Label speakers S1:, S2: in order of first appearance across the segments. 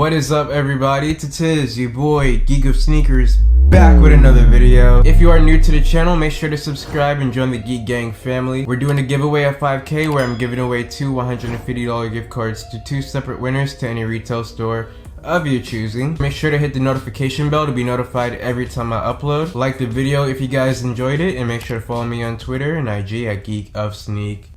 S1: What is up, everybody? It's Tazz, your boy, Geek of Sneakers, back with another video. If you are new to the channel, make sure to subscribe and join the Geek Gang family. We're doing a giveaway at 5K where I'm giving away two $150 gift cards to two separate winners to any retail store of your choosing. Make sure to hit the notification bell to be notified every time I upload. Like the video if you guys enjoyed it, and make sure to follow me on Twitter and IG at geekofsneak_.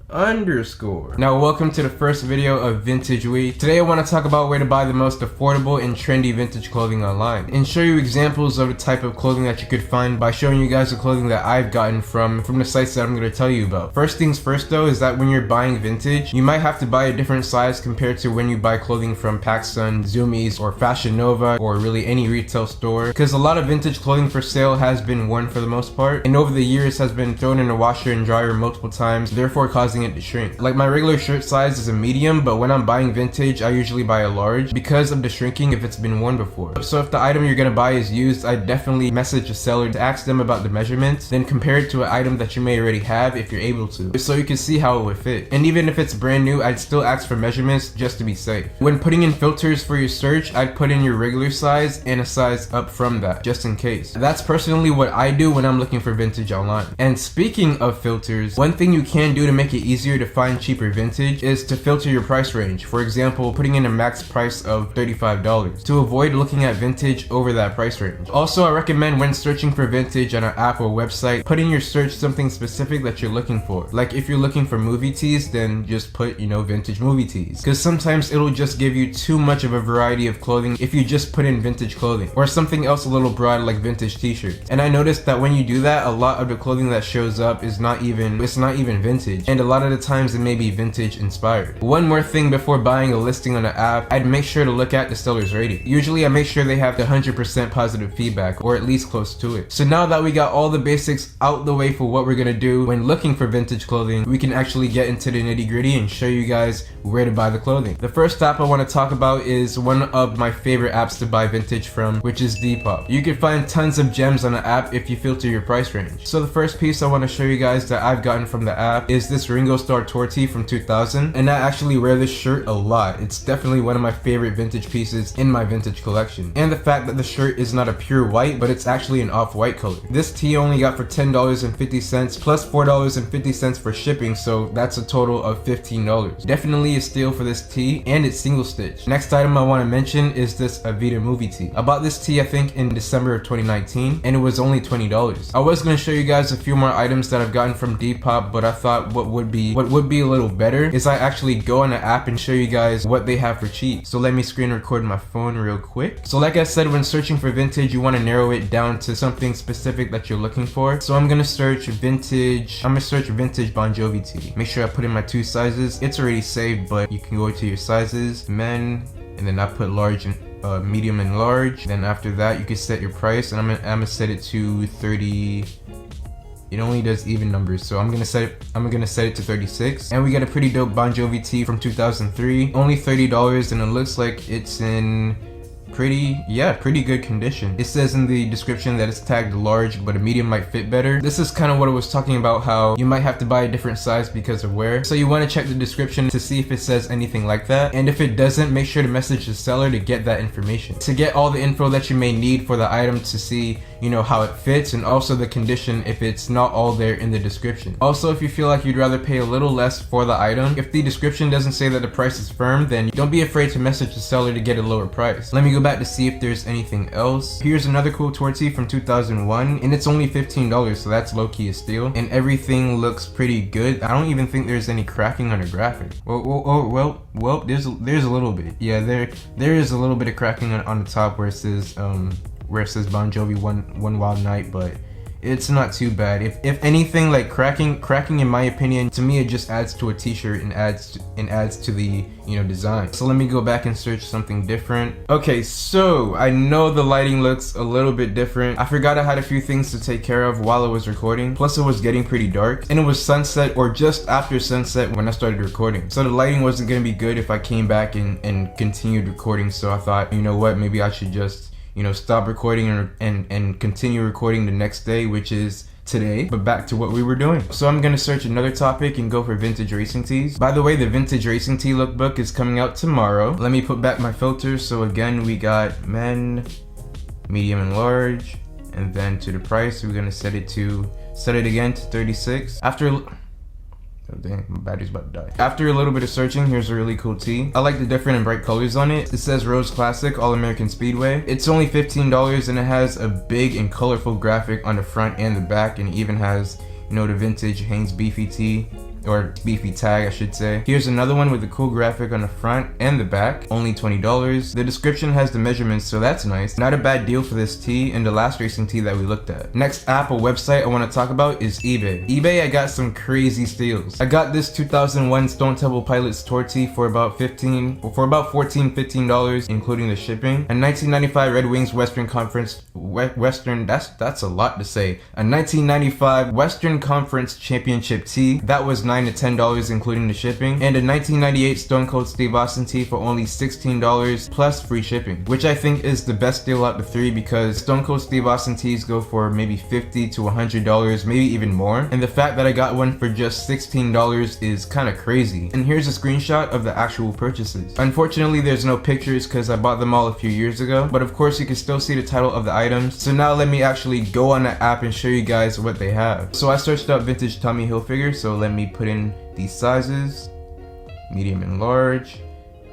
S1: Now welcome to the first video of Vintage Week. Today I want to talk about where to buy the most affordable and trendy vintage clothing online, and show you examples of the type of clothing that you could find by showing you guys the clothing that I've gotten from the sites that I'm going to tell you about. First things first though is that when you're buying vintage, you might have to buy a different size compared to when you buy clothing from PacSun, Zoomies, or Fashion Nova, or really any retail store, because a lot of vintage clothing for sale has been worn for the most part, and over the years has been thrown in a washer and dryer multiple times, therefore causing it to shrink. Like my regular shirt size is a medium, but when I'm buying vintage I usually buy a large because of the shrinking if it's been worn before. So if the item you're gonna buy is used, I definitely message the seller to ask them about the measurements, then compare it to an item that you may already have if you're able to, so you can see how it would fit. And even if it's brand new, I'd still ask for measurements just to be safe. When putting in filters for your search, I'd put in your regular size and a size up from that, just in case. That's personally what I do when I'm looking for vintage online. And speaking of filters, one thing you can do to make it easier to find cheaper vintage is to filter your price range. For example, putting in a max price of $35 to avoid looking at vintage over that price range. Also, I recommend when searching for vintage on an app or website, put in your search something specific that you're looking for. Like if you're looking for movie tees, then just put, vintage movie tees, because sometimes it'll just give you too much of a variety of clothing if you just put in vintage clothing, or something else a little broad like vintage t-shirts. And I noticed that when you do that, a lot of the clothing that shows up is not even vintage, and a lot of the times it may be vintage inspired. One more thing before buying a listing on an app, I'd make sure to look at the seller's rating. Usually I make sure they have the 100% positive feedback, or at least close to it. So now that we got all the basics out the way for what we're gonna do when looking for vintage clothing, we can actually get into the nitty gritty and show you guys where to buy the clothing. The first app I want to talk about is one of my favorite apps to buy vintage from, which is Depop. You can find tons of gems on the app if you filter your price range. So the first piece I want to show you guys that I've gotten from the app is this Ringo Starr tour tee from 2000, and I actually wear this shirt a lot. It's definitely one of my favorite vintage pieces in my vintage collection. And the fact that the shirt is not a pure white, but it's actually an off-white color. This tee only got for $10.50 plus $4.50 for shipping, so that's a total of $15. Definitely a steal for this tee, and it's single stitch. Next item I want to mention is this Avita movie tee. I bought this tee I think in December of 2019, and it was only $20. I was going to show you guys a few more items that I've gotten from Depop, but I thought what would be a little better is I actually go on the app and show you guys what they have for cheap. So let me screen record my phone real quick. So like I said, when searching for vintage, you want to narrow it down to something specific that you're looking for. So I'm gonna search vintage Bon Jovi tee. Make sure I put in my two sizes. It's already saved, but you can go to your sizes, men, and then I put large and medium and large. Then after that you can set your price, and I'm gonna set it to 30. It only does even numbers, so I'm gonna set it to 36. And we got a pretty dope Bon Jovi tee from 2003, only $30, and it looks like it's in pretty good condition. It says in the description that it's tagged large, but a medium might fit better. This is kind of what I was talking about, how you might have to buy a different size because of wear. So you want to check the description to see if it says anything like that, and if it doesn't, make sure to message the seller to get that information, to get all the info that you may need for the item, to see how it fits, and also the condition if it's not all there in the description. Also, if you feel like you'd rather pay a little less for the item, if the description doesn't say that the price is firm, then don't be afraid to message the seller to get a lower price. Let me go back to see if there's anything else. Here's another cool tour tee from 2001, and it's only $15, so that's low-key a steal, and everything looks pretty good. I don't even think there's any cracking on the graphic. Well, there's a little bit. Yeah, there is a little bit of cracking on the top where it says Bon Jovi one Wild Night, but it's not too bad. If anything, like cracking in my opinion, to me it just adds to a t-shirt and adds to the design. So let me go back and search something different. Okay, so I know the lighting looks a little bit different. I forgot I had a few things to take care of while I was recording, plus it was getting pretty dark, and it was sunset or just after sunset when I started recording, so the lighting wasn't gonna be good if I came back and continued recording. So I thought, you know what, maybe I should just stop recording and continue recording the next day, which is today, but back to what we were doing. So I'm gonna search another topic and go for vintage racing tees. By the way, the vintage racing tee lookbook is coming out tomorrow. Let me put back my filters. So again, we got men, medium and large, and then to the price, we're gonna set it again to 36. Oh dang, my battery's about to die. After a little bit of searching, here's a really cool tee. I like the different and bright colors on it. It says Rose Classic, All American Speedway. It's only $15 and it has a big and colorful graphic on the front and the back, and it even has, you know, the vintage Hanes Beefy tee, or beefy tag I should say. Here's another one with a cool graphic on the front and the back, only $20. The description has the measurements, so that's nice. Not a bad deal for this tee and the last racing tee that we looked at. Next app or website I want to talk about is eBay. eBay, I got some crazy steals. I got this 2001 Stone Temple Pilots Tour tee for about $15, including the shipping. A 1995 Red Wings Western Conference, that's a lot to say. A 1995 Western Conference Championship tee, that was $9 to $10 including the shipping, and a 1998 Stone Cold Steve Austin tee for only $16 plus free shipping, which I think is the best deal out of the three, because Stone Cold Steve Austin tees go for maybe $50 to $100, maybe even more, and the fact that I got one for just $16 is kind of crazy. And here's a screenshot of the actual purchases. Unfortunately, there's no pictures because I bought them all a few years ago, but of course you can still see the title of the items. So now let me actually go on the app and show you guys what they have. So I searched up vintage Tommy Hilfiger, so let me put in these sizes, medium and large,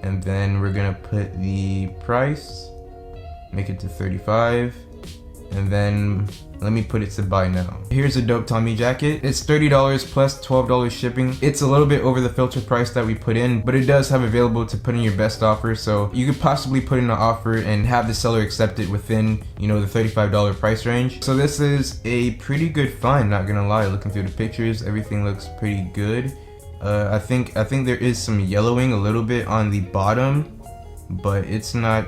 S1: and then we're gonna put the price, make it to 35, and then let me put it to buy now. Here's a dope Tommy jacket. It's $30 plus $12 shipping. It's a little bit over the filter price that we put in, but it does have available to put in your best offer, so you could possibly put in an offer and have the seller accept it within, you know, the $35 price range. So this is a pretty good find, not gonna lie. Looking through the pictures, everything looks pretty good. I think there is some yellowing a little bit on the bottom, but it's not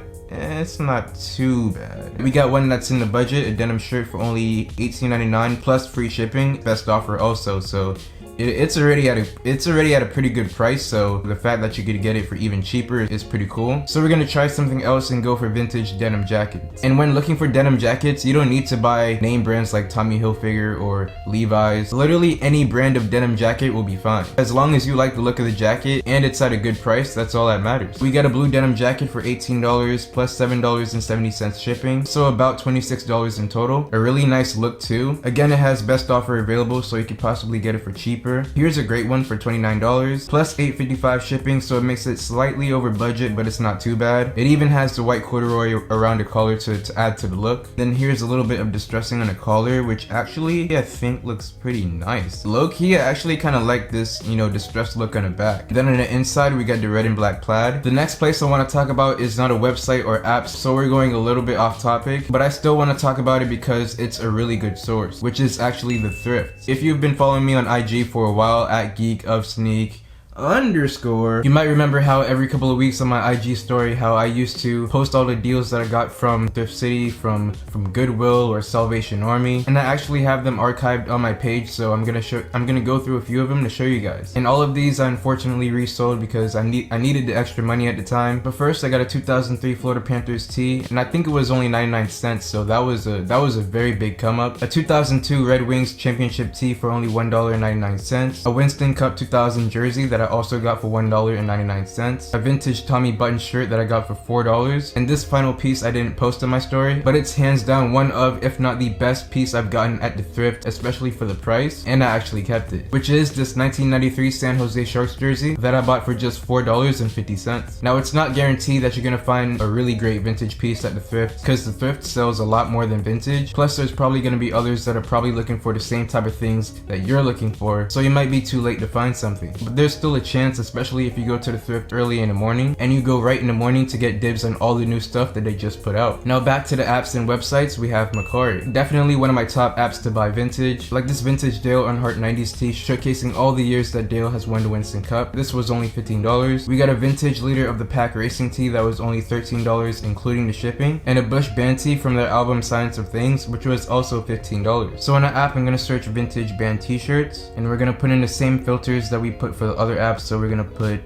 S1: too bad. We got one that's in the budget, a denim shirt for only $18.99 plus free shipping, best offer also, so it's already at a pretty good price, so the fact that you could get it for even cheaper is pretty cool. So we're gonna try something else and go for vintage denim jackets. And when looking for denim jackets, you don't need to buy name brands like Tommy Hilfiger or Levi's. Literally any brand of denim jacket will be fine. As long as you like the look of the jacket and it's at a good price, that's all that matters. We got a blue denim jacket for $18 plus $7.70 shipping, so about $26 in total. A really nice look too. Again, it has best offer available, so you could possibly get it for cheaper. Here's a great one for $29 plus $8.55 shipping, so it makes it slightly over budget, but it's not too bad. It even has the white corduroy around the collar to add to the look. Then here's a little bit of distressing on the collar, which actually I think looks pretty nice. Low key, I actually kind of like this, you know, distressed look on the back. Then on the inside, we got the red and black plaid. The next place I want to talk about is not a website or app, so we're going a little bit off topic, but I still want to talk about it because it's a really good source, which is actually the Thrift. If you've been following me on IG for a while at geekofsneak_, you might remember how every couple of weeks on my IG story, how I used to post all the deals that I got from Thrift City, from Goodwill or Salvation Army, and I actually have them archived on my page, so I'm gonna go through a few of them to show you guys. And all of these I unfortunately resold because I needed the extra money at the time. But first, I got a 2003 Florida Panthers tee, and I think it was only 99 cents, so that was a very big come up. A 2002 Red Wings championship tee for only $1.99. A Winston Cup 2000 jersey that I also got for $1.99. A vintage Tommy button shirt that I got for $4. And this final piece I didn't post on my story, but it's hands down one of, if not the best piece I've gotten at the Thrift, especially for the price, and I actually kept it, which is this 1993 San Jose Sharks jersey that I bought for just $4.50. Now, it's not guaranteed that you're gonna find a really great vintage piece at the Thrift, because the Thrift sells a lot more than vintage, plus there's probably gonna be others that are probably looking for the same type of things that you're looking for, so you might be too late to find something. But there's still a chance, especially if you go to the Thrift early in the morning and you go right in the morning to get dibs on all the new stuff that they just put out. Now back to the apps and websites, we have Mercari. Definitely one of my top apps to buy vintage, like this vintage Dale Earnhardt 90s tee showcasing all the years that Dale has won the Winston Cup. This was only $15. We got a vintage Leader of the Pack racing tee that was only $13 including the shipping, and a Bush band tee from their album Science of Things, which was also $15. So on the app, I'm gonna search vintage band t-shirts, and we're gonna put in the same filters that we put for the other apps. So we're gonna put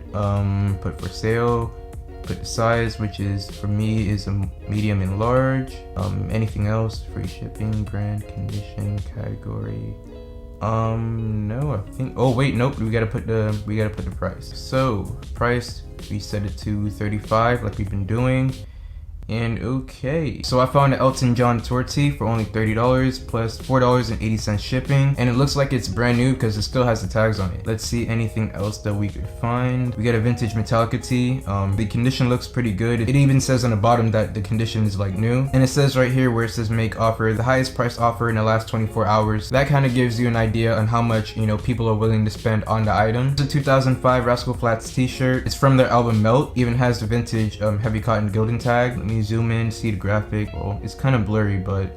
S1: for sale, put the size, which is for me is a medium and large. Anything else? Free shipping, brand, condition, category. No, I think, oh wait, nope, we gotta put the price. So price, we set it to $35 like we've been doing. And okay, so I found an Elton John tour tee for only $30 plus $4.80 shipping, and it looks like it's brand new because it still has the tags on it. Let's see anything else that we could find. We got a vintage Metallica tee. The condition looks pretty good. It even says on the bottom that the condition is like new, and it says right here where it says make offer, the highest price offer in the last 24 hours. That kind of gives you an idea on how much, you know, people are willing to spend on the item. It's a 2005 Rascal Flatts t-shirt. It's from their album Melt. Even has the vintage heavy cotton gilding tag. Let me zoom in, see the graphic. Well, it's kind of blurry, but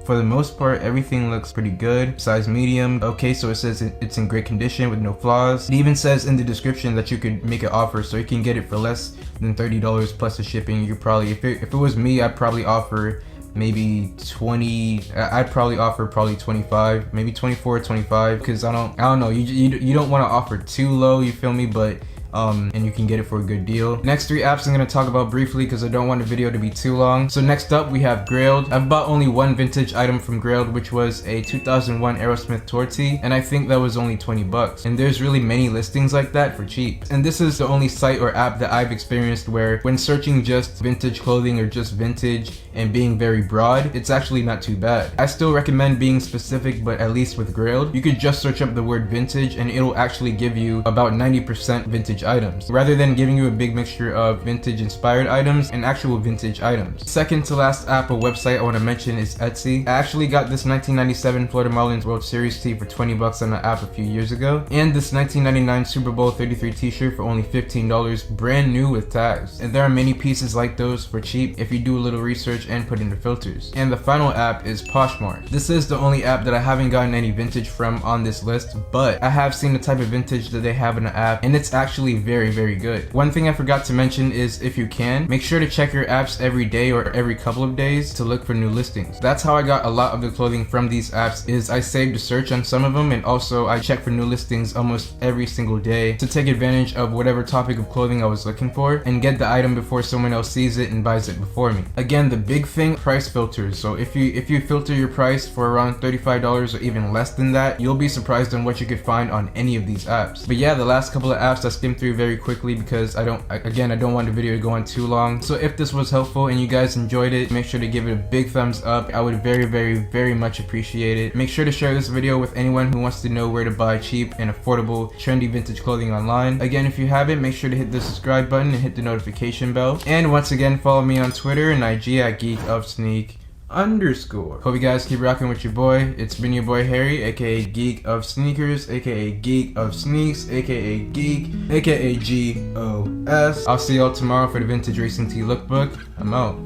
S1: for the most part, everything looks pretty good. Size medium. Okay, so it says it's in great condition with no flaws. It even says in the description that you could make an offer, so you can get it for less than $30 plus the shipping. You probably, if it was me, I'd probably offer maybe 20. I'd probably offer probably 25, maybe 24 or 25, because I don't know, you don't want to offer too low, you feel me? But and you can get it for a good deal. Next 3 apps I'm going to talk about briefly because I don't want the video to be too long. So next up we have Grail. I've bought only one vintage item from Grail, which was a 2001 Aerosmith tour tee, and I think that was only $20. And there's really many listings like that for cheap. And this is the only site or app that I've experienced where when searching just vintage clothing or just vintage and being very broad, it's actually not too bad. I still recommend being specific, but at least with Grail, you could just search up the word vintage and it'll actually give you about 90% vintage items, rather than giving you a big mixture of vintage inspired items and actual vintage items. Second to last app or website I want to mention is Etsy. I actually got this 1997 Florida Marlins World Series tee for $20 on the app a few years ago, and this 1999 Super Bowl 33 t-shirt for only $15, brand new with tags. And there are many pieces like those for cheap if you do a little research and put in the filters. And the final app is Poshmark. This is the only app that I haven't gotten any vintage from on this list, but I have seen the type of vintage that they have in the app, and it's actually very good. One thing I forgot to mention is if you can, make sure to check your apps every day or every couple of days to look for new listings. That's how I got a lot of the clothing from these apps, is I saved a search on some of them, and also I check for new listings almost every single day to take advantage of whatever topic of clothing I was looking for and get the item before someone else sees it and buys it before me. Again, the big thing, price filters. So if you filter your price for around $35 or even less than that, you'll be surprised on what you could find on any of these apps. But yeah, the last couple of apps I skimmed through very quickly because I don't want the video to go on too long. So if this was helpful and you guys enjoyed it, make sure to give it a big thumbs up. I would very much appreciate it. Make sure to share this video with anyone who wants to know where to buy cheap and affordable trendy vintage clothing online. Again, if you haven't, make sure to hit the subscribe button and hit the notification bell. And once again, follow me on Twitter and IG at geekofsneak_. Hope you guys keep rocking with your boy. It's been your boy Harry, aka Geek of Sneakers, aka Geek of Sneaks, aka Geek, aka GOS. I'll see y'all tomorrow for the vintage racing tee lookbook. I'm out.